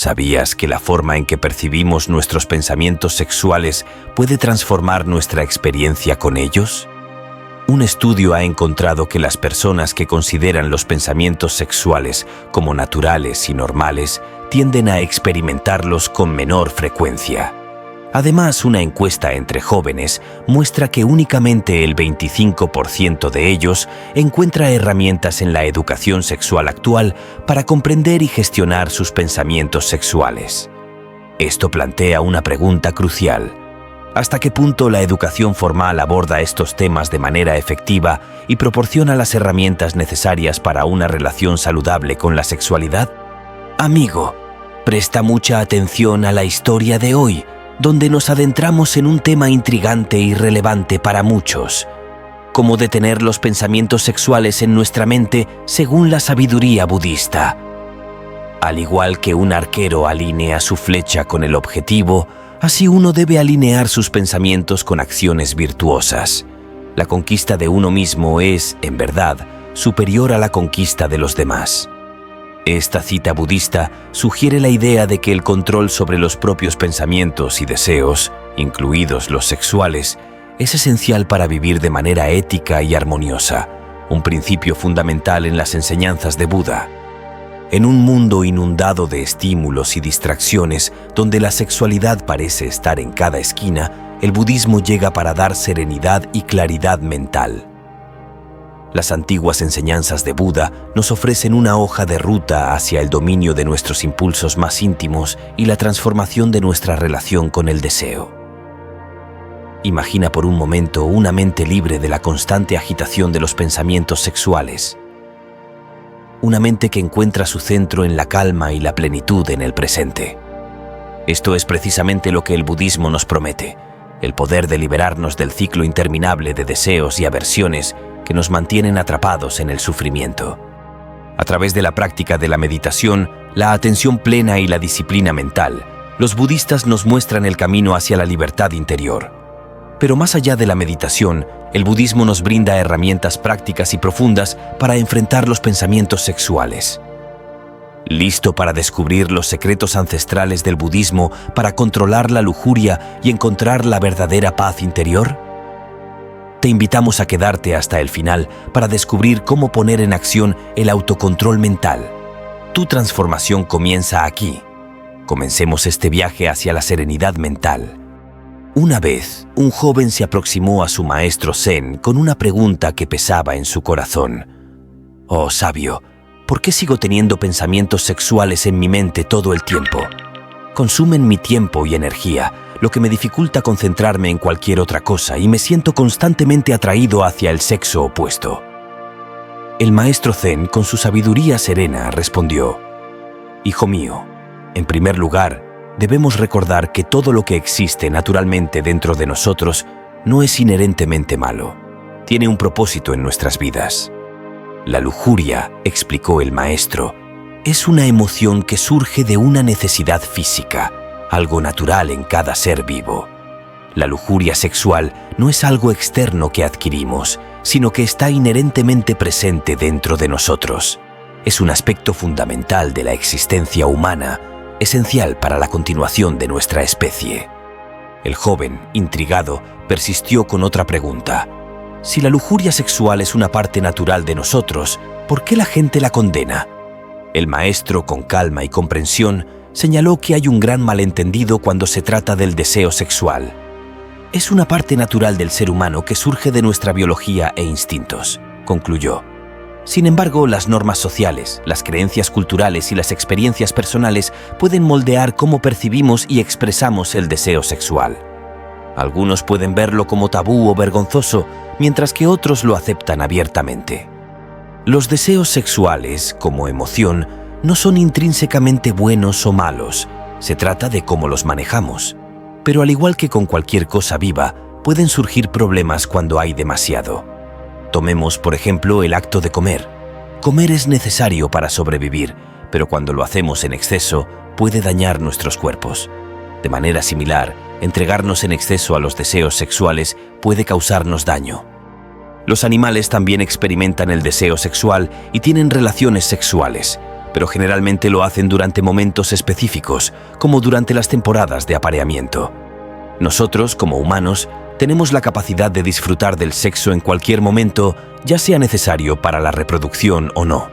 ¿Sabías que la forma en que percibimos nuestros pensamientos sexuales puede transformar nuestra experiencia con ellos? Un estudio ha encontrado que las personas que consideran los pensamientos sexuales como naturales y normales tienden a experimentarlos con menor frecuencia. Además, una encuesta entre jóvenes muestra que únicamente el 25% de ellos encuentra herramientas en la educación sexual actual para comprender y gestionar sus pensamientos sexuales. Esto plantea una pregunta crucial. ¿Hasta qué punto la educación formal aborda estos temas de manera efectiva y proporciona las herramientas necesarias para una relación saludable con la sexualidad? Amigo, presta mucha atención a la historia de hoy, donde nos adentramos en un tema intrigante y relevante para muchos: cómo detener los pensamientos sexuales en nuestra mente según la sabiduría budista. Al igual que un arquero alinea su flecha con el objetivo, así uno debe alinear sus pensamientos con acciones virtuosas. La conquista de uno mismo es, en verdad, superior a la conquista de los demás. Esta cita budista sugiere la idea de que el control sobre los propios pensamientos y deseos, incluidos los sexuales, es esencial para vivir de manera ética y armoniosa, un principio fundamental en las enseñanzas de Buda. En un mundo inundado de estímulos y distracciones, donde la sexualidad parece estar en cada esquina, el budismo llega para dar serenidad y claridad mental. Las antiguas enseñanzas de Buda nos ofrecen una hoja de ruta hacia el dominio de nuestros impulsos más íntimos y la transformación de nuestra relación con el deseo. Imagina por un momento una mente libre de la constante agitación de los pensamientos sexuales. Una mente que encuentra su centro en la calma y la plenitud en el presente. Esto es precisamente lo que el budismo nos promete: el poder de liberarnos del ciclo interminable de deseos y aversiones que nos mantienen atrapados en el sufrimiento. A través de la práctica de la meditación, la atención plena y la disciplina mental, los budistas nos muestran el camino hacia la libertad interior. Pero más allá de la meditación, el budismo nos brinda herramientas prácticas y profundas para enfrentar los pensamientos sexuales. ¿Listo para descubrir los secretos ancestrales del budismo para controlar la lujuria y encontrar la verdadera paz interior? Te invitamos a quedarte hasta el final para descubrir cómo poner en acción el autocontrol mental. Tu transformación comienza aquí. Comencemos este viaje hacia la serenidad mental. Una vez, un joven se aproximó a su maestro Zen con una pregunta que pesaba en su corazón. «Oh, sabio, ¿por qué sigo teniendo pensamientos sexuales en mi mente todo el tiempo? Consumen mi tiempo y energía, lo que me dificulta concentrarme en cualquier otra cosa y me siento constantemente atraído hacia el sexo opuesto». El maestro Zen, con su sabiduría serena, respondió: «Hijo mío, en primer lugar, debemos recordar que todo lo que existe naturalmente dentro de nosotros no es inherentemente malo. Tiene un propósito en nuestras vidas. La lujuria», explicó el maestro, «es una emoción que surge de una necesidad física, algo natural en cada ser vivo. La lujuria sexual no es algo externo que adquirimos, sino que está inherentemente presente dentro de nosotros. Es un aspecto fundamental de la existencia humana, esencial para la continuación de nuestra especie». El joven, intrigado, persistió con otra pregunta. «Si la lujuria sexual es una parte natural de nosotros, ¿por qué la gente la condena?». El maestro, con calma y comprensión, señaló que hay un gran malentendido cuando se trata del deseo sexual. «Es una parte natural del ser humano que surge de nuestra biología e instintos», concluyó. Sin embargo, las normas sociales, las creencias culturales y las experiencias personales pueden moldear cómo percibimos y expresamos el deseo sexual. Algunos pueden verlo como tabú o vergonzoso, mientras que otros lo aceptan abiertamente. Los deseos sexuales, como emoción, no son intrínsecamente buenos o malos. Se trata de cómo los manejamos. Pero al igual que con cualquier cosa viva, pueden surgir problemas cuando hay demasiado. Tomemos, por ejemplo, el acto de comer. Comer es necesario para sobrevivir, pero cuando lo hacemos en exceso, puede dañar nuestros cuerpos. De manera similar, entregarnos en exceso a los deseos sexuales puede causarnos daño. Los animales también experimentan el deseo sexual y tienen relaciones sexuales, pero generalmente lo hacen durante momentos específicos, como durante las temporadas de apareamiento. Nosotros, como humanos, tenemos la capacidad de disfrutar del sexo en cualquier momento, ya sea necesario para la reproducción o no.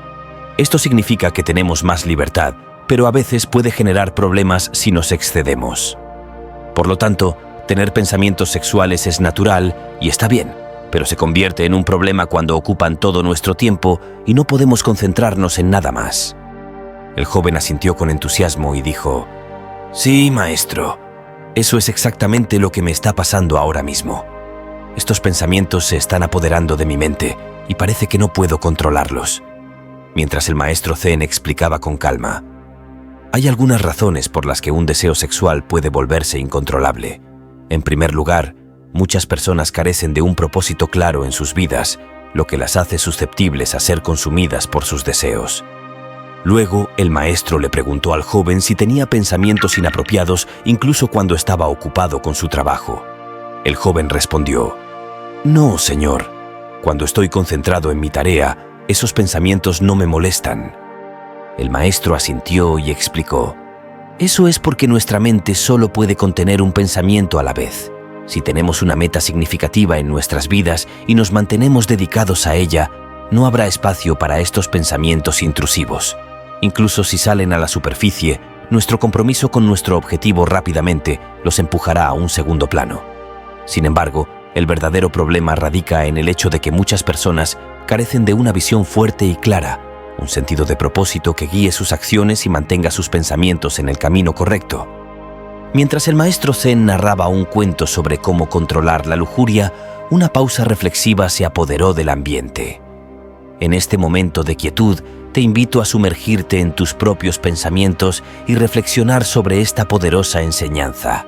Esto significa que tenemos más libertad, pero a veces puede generar problemas si nos excedemos. Por lo tanto, tener pensamientos sexuales es natural y está bien, pero se convierte en un problema cuando ocupan todo nuestro tiempo y no podemos concentrarnos en nada más. El joven asintió con entusiasmo y dijo: «Sí, maestro, eso es exactamente lo que me está pasando ahora mismo. Estos pensamientos se están apoderando de mi mente y parece que no puedo controlarlos». Mientras el maestro Zen explicaba con calma: «Hay algunas razones por las que un deseo sexual puede volverse incontrolable. En primer lugar, muchas personas carecen de un propósito claro en sus vidas, lo que las hace susceptibles a ser consumidas por sus deseos». Luego, el maestro le preguntó al joven si tenía pensamientos inapropiados incluso cuando estaba ocupado con su trabajo. El joven respondió: «No, señor. Cuando estoy concentrado en mi tarea, esos pensamientos no me molestan». El maestro asintió y explicó: «Eso es porque nuestra mente solo puede contener un pensamiento a la vez. Si tenemos una meta significativa en nuestras vidas y nos mantenemos dedicados a ella, no habrá espacio para estos pensamientos intrusivos. Incluso si salen a la superficie, nuestro compromiso con nuestro objetivo rápidamente los empujará a un segundo plano. Sin embargo, el verdadero problema radica en el hecho de que muchas personas carecen de una visión fuerte y clara, un sentido de propósito que guíe sus acciones y mantenga sus pensamientos en el camino correcto». Mientras el maestro Zen narraba un cuento sobre cómo controlar la lujuria, una pausa reflexiva se apoderó del ambiente. En este momento de quietud, te invito a sumergirte en tus propios pensamientos y reflexionar sobre esta poderosa enseñanza.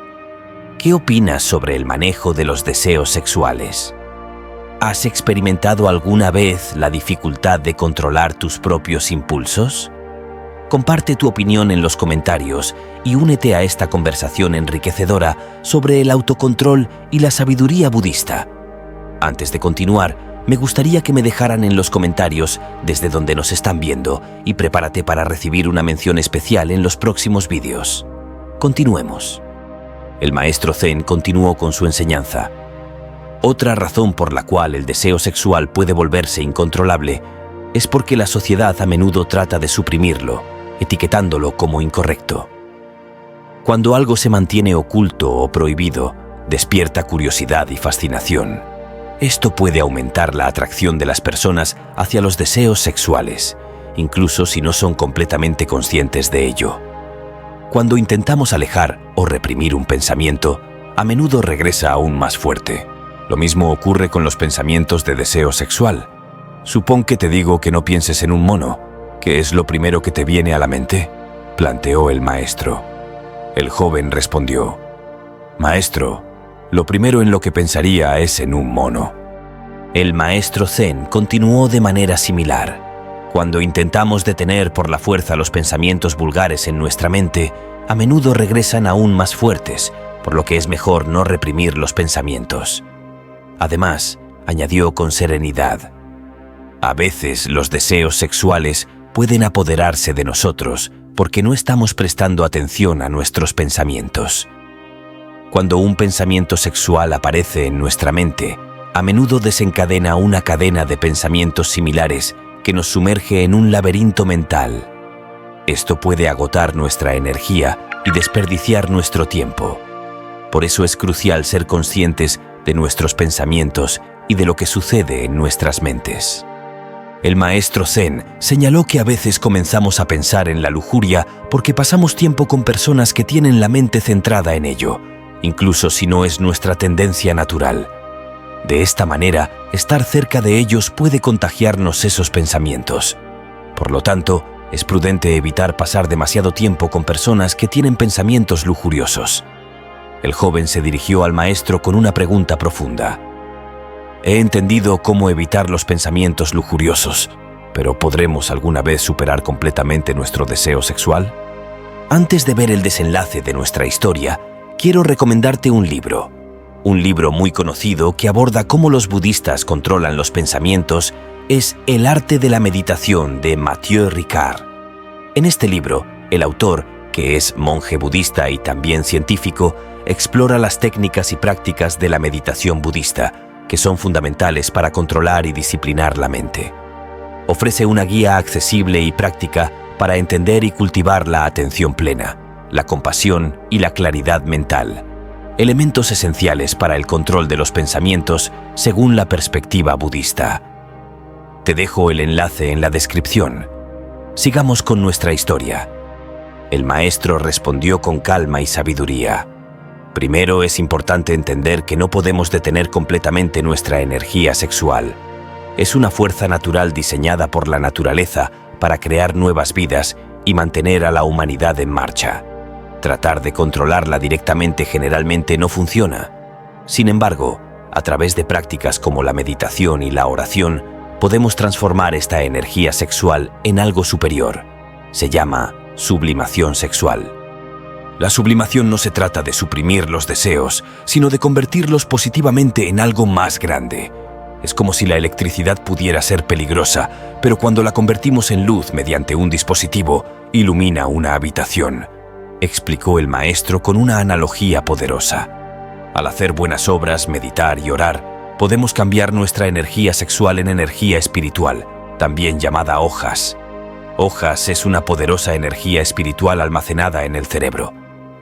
¿Qué opinas sobre el manejo de los deseos sexuales? ¿Has experimentado alguna vez la dificultad de controlar tus propios impulsos? Comparte tu opinión en los comentarios y únete a esta conversación enriquecedora sobre el autocontrol y la sabiduría budista. Antes de continuar, me gustaría que me dejaran en los comentarios desde donde nos están viendo y prepárate para recibir una mención especial en los próximos vídeos. Continuemos. El maestro Zen continuó con su enseñanza. Otra razón por la cual el deseo sexual puede volverse incontrolable es porque la sociedad a menudo trata de suprimirlo, etiquetándolo como incorrecto. Cuando algo se mantiene oculto o prohibido, despierta curiosidad y fascinación. Esto puede aumentar la atracción de las personas hacia los deseos sexuales, incluso si no son completamente conscientes de ello. Cuando intentamos alejar o reprimir un pensamiento, a menudo regresa aún más fuerte. Lo mismo ocurre con los pensamientos de deseo sexual. Supón que te digo que no pienses en un mono. ¿Qué es lo primero que te viene a la mente?, planteó el maestro. El joven respondió: «Maestro, lo primero en lo que pensaría es en un mono». El maestro Zen continuó de manera similar. Cuando intentamos detener por la fuerza los pensamientos vulgares en nuestra mente, a menudo regresan aún más fuertes, por lo que es mejor no reprimir los pensamientos. Además, añadió con serenidad: «A veces los deseos sexuales pueden apoderarse de nosotros porque no estamos prestando atención a nuestros pensamientos. Cuando un pensamiento sexual aparece en nuestra mente, a menudo desencadena una cadena de pensamientos similares que nos sumerge en un laberinto mental. Esto puede agotar nuestra energía y desperdiciar nuestro tiempo. Por eso es crucial ser conscientes de nuestros pensamientos y de lo que sucede en nuestras mentes». El maestro Zen señaló que a veces comenzamos a pensar en la lujuria porque pasamos tiempo con personas que tienen la mente centrada en ello, incluso si no es nuestra tendencia natural. De esta manera, estar cerca de ellos puede contagiarnos esos pensamientos. Por lo tanto, es prudente evitar pasar demasiado tiempo con personas que tienen pensamientos lujuriosos. El joven se dirigió al maestro con una pregunta profunda. «He entendido cómo evitar los pensamientos lujuriosos, pero ¿podremos alguna vez superar completamente nuestro deseo sexual?» Antes de ver el desenlace de nuestra historia, quiero recomendarte un libro. Un libro muy conocido que aborda cómo los budistas controlan los pensamientos es El arte de la meditación de Matthieu Ricard. En este libro, el autor, que es monje budista y también científico, explora las técnicas y prácticas de la meditación budista, que son fundamentales para controlar y disciplinar la mente. Ofrece una guía accesible y práctica para entender y cultivar la atención plena, la compasión y la claridad mental, elementos esenciales para el control de los pensamientos según la perspectiva budista. Te dejo el enlace en la descripción. Sigamos con nuestra historia. El maestro respondió con calma y sabiduría. Primero, es importante entender que no podemos detener completamente nuestra energía sexual. Es una fuerza natural diseñada por la naturaleza para crear nuevas vidas y mantener a la humanidad en marcha. Tratar de controlarla directamente generalmente no funciona. Sin embargo, a través de prácticas como la meditación y la oración, podemos transformar esta energía sexual en algo superior. Se llama sublimación sexual. La sublimación no se trata de suprimir los deseos, sino de convertirlos positivamente en algo más grande. Es como si la electricidad pudiera ser peligrosa, pero cuando la convertimos en luz mediante un dispositivo, ilumina una habitación, explicó el maestro con una analogía poderosa. Al hacer buenas obras, meditar y orar, podemos cambiar nuestra energía sexual en energía espiritual, también llamada ojas. Ojas es una poderosa energía espiritual almacenada en el cerebro.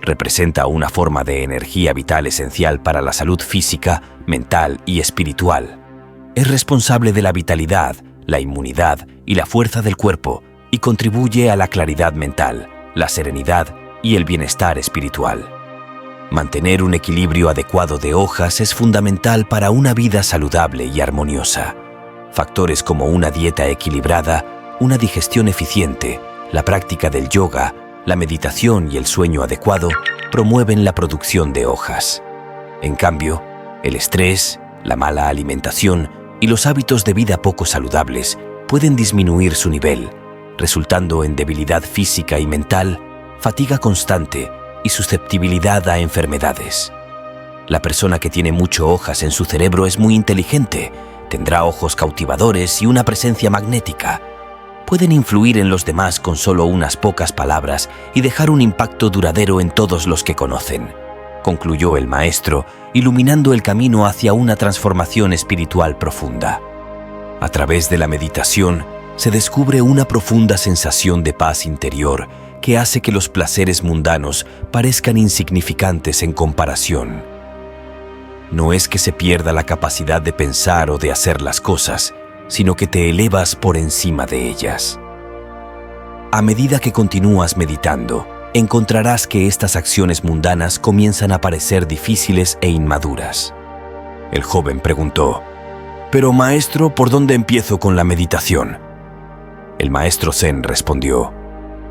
Representa una forma de energía vital esencial para la salud física, mental y espiritual. Es responsable de la vitalidad, la inmunidad y la fuerza del cuerpo y contribuye a la claridad mental, la serenidad y el bienestar espiritual. Mantener un equilibrio adecuado de hojas es fundamental para una vida saludable y armoniosa. Factores como una dieta equilibrada, una digestión eficiente, la práctica del yoga, la meditación y el sueño adecuado promueven la producción de hojas. En cambio, el estrés, la mala alimentación y los hábitos de vida poco saludables pueden disminuir su nivel, resultando en debilidad física y mental, fatiga constante y susceptibilidad a enfermedades. La persona que tiene mucho hojas en su cerebro es muy inteligente, tendrá ojos cautivadores y una presencia magnética. Pueden influir en los demás con solo unas pocas palabras y dejar un impacto duradero en todos los que conocen, concluyó el maestro, iluminando el camino hacia una transformación espiritual profunda. A través de la meditación, se descubre una profunda sensación de paz interior que hace que los placeres mundanos parezcan insignificantes en comparación. No es que se pierda la capacidad de pensar o de hacer las cosas, sino que te elevas por encima de ellas. A medida que continúas meditando, encontrarás que estas acciones mundanas comienzan a parecer difíciles e inmaduras. El joven preguntó: «Pero maestro, ¿por dónde empiezo con la meditación?». El maestro Zen respondió: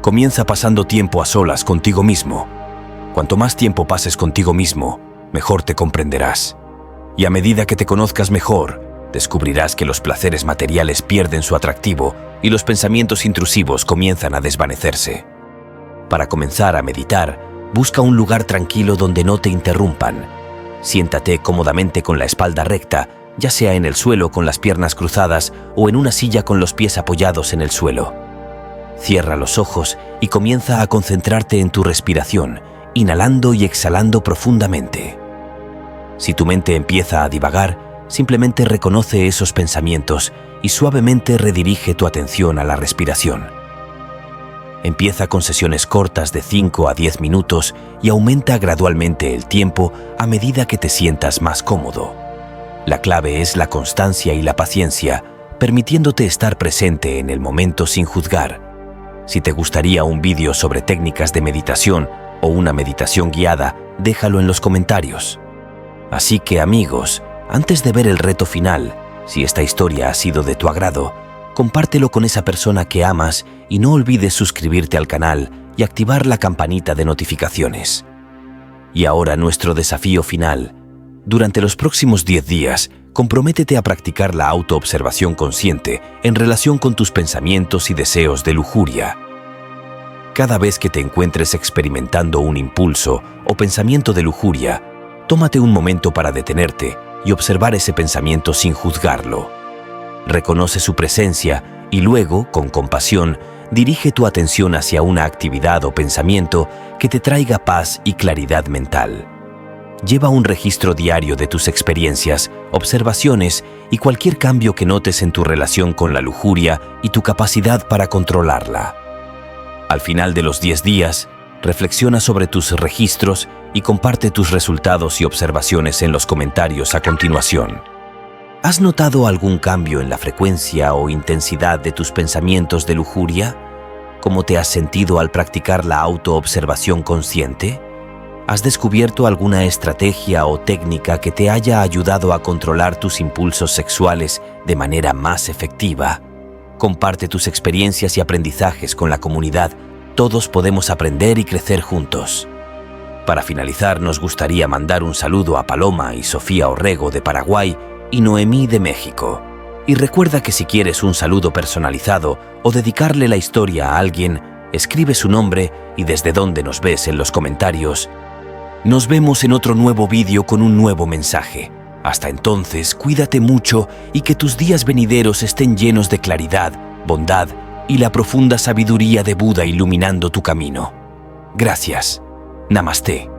«Comienza pasando tiempo a solas contigo mismo. Cuanto más tiempo pases contigo mismo, mejor te comprenderás. Y a medida que te conozcas mejor, descubrirás que los placeres materiales pierden su atractivo y los pensamientos intrusivos comienzan a desvanecerse. Para comenzar a meditar, busca un lugar tranquilo donde no te interrumpan. Siéntate cómodamente con la espalda recta, ya sea en el suelo con las piernas cruzadas o en una silla con los pies apoyados en el suelo. Cierra los ojos y comienza a concentrarte en tu respiración, inhalando y exhalando profundamente. Si tu mente empieza a divagar, simplemente reconoce esos pensamientos y suavemente redirige tu atención a la respiración. Empieza con sesiones cortas de 5 a 10 minutos y aumenta gradualmente el tiempo a medida que te sientas más cómodo. La clave es la constancia y la paciencia, permitiéndote estar presente en el momento sin juzgar. Si te gustaría un vídeo sobre técnicas de meditación o una meditación guiada, déjalo en los comentarios. Así que, amigos, antes de ver el reto final, si esta historia ha sido de tu agrado, compártelo con esa persona que amas y no olvides suscribirte al canal y activar la campanita de notificaciones. Y ahora nuestro desafío final. Durante los próximos 10 días, comprométete a practicar la autoobservación consciente en relación con tus pensamientos y deseos de lujuria. Cada vez que te encuentres experimentando un impulso o pensamiento de lujuria, tómate un momento para detenerte y observar ese pensamiento sin juzgarlo. Reconoce su presencia y luego, con compasión, dirige tu atención hacia una actividad o pensamiento que te traiga paz y claridad mental. Lleva un registro diario de tus experiencias, observaciones y cualquier cambio que notes en tu relación con la lujuria y tu capacidad para controlarla. Al final de los 10 días, reflexiona sobre tus registros y comparte tus resultados y observaciones en los comentarios a continuación. ¿Has notado algún cambio en la frecuencia o intensidad de tus pensamientos de lujuria? ¿Cómo te has sentido al practicar la autoobservación consciente? ¿Has descubierto alguna estrategia o técnica que te haya ayudado a controlar tus impulsos sexuales de manera más efectiva? Comparte tus experiencias y aprendizajes con la comunidad. Todos podemos aprender y crecer juntos. Para finalizar, nos gustaría mandar un saludo a Paloma y Sofía Orrego de Paraguay y Noemí de México. Y recuerda que si quieres un saludo personalizado o dedicarle la historia a alguien, escribe su nombre y desde dónde nos ves en los comentarios. Nos vemos en otro nuevo vídeo con un nuevo mensaje. Hasta entonces, cuídate mucho y que tus días venideros estén llenos de claridad, bondad y la profunda sabiduría de Buda iluminando tu camino. Gracias. Namaste.